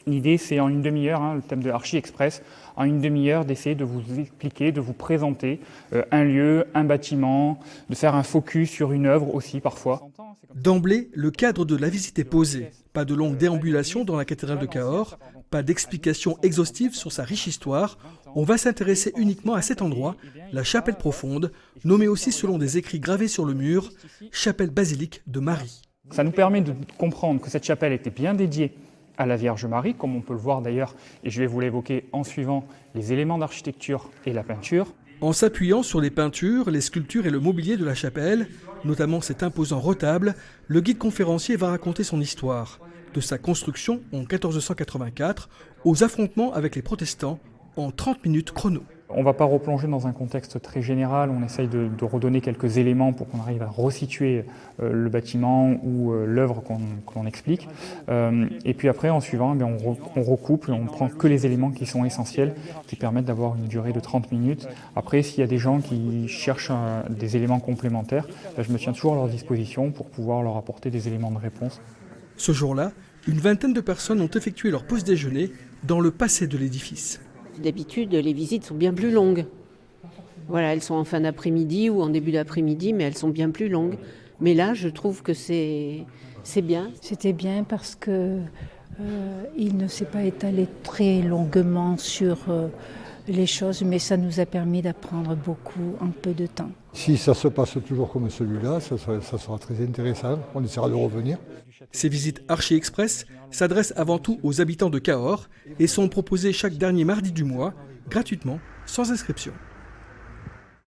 L'idée, c'est en une demi-heure, le thème de Archi Express, en une demi-heure d'essayer de vous expliquer, de vous présenter un lieu, un bâtiment, de faire un focus sur une œuvre aussi parfois. D'emblée, le cadre de la visite est posé. Pas de longue déambulation dans la cathédrale de Cahors, pas d'explication exhaustive sur sa riche histoire. On va s'intéresser uniquement à cet endroit, la chapelle profonde, nommée aussi selon des écrits gravés sur le mur, chapelle basilique de Marie. Ça nous permet de comprendre que cette chapelle était bien dédiée à la Vierge Marie, comme on peut le voir d'ailleurs, et je vais vous l'évoquer en suivant les éléments d'architecture et la peinture. En s'appuyant sur les peintures, les sculptures et le mobilier de la chapelle, notamment cet imposant retable, le guide conférencier va raconter son histoire, de sa construction en 1484 aux affrontements avec les protestants en 30 minutes chrono. On ne va pas replonger dans un contexte très général, on essaye de redonner quelques éléments pour qu'on arrive à resituer le bâtiment ou l'œuvre qu'on explique. Et puis après, en suivant, on recoupe, on ne prend que les éléments qui sont essentiels, qui permettent d'avoir une durée de 30 minutes. Après, s'il y a des gens qui cherchent des éléments complémentaires, je me tiens toujours à leur disposition pour pouvoir leur apporter des éléments de réponse. Ce jour-là, une vingtaine de personnes ont effectué leur pause déjeuner dans le passé de l'édifice. D'habitude, les visites sont bien plus longues. Voilà, elles sont en fin d'après-midi ou en début d'après-midi, mais elles sont bien plus longues. Mais là, je trouve que c'est bien. C'était bien parce que il ne s'est pas étalé très longuement sur les choses, mais ça nous a permis d'apprendre beaucoup en peu de temps. Si ça se passe toujours comme celui-là, ça sera très intéressant. On essaiera de revenir. Ces visites Archi Express s'adressent avant tout aux habitants de Cahors et sont proposées chaque dernier mardi du mois, gratuitement, sans inscription.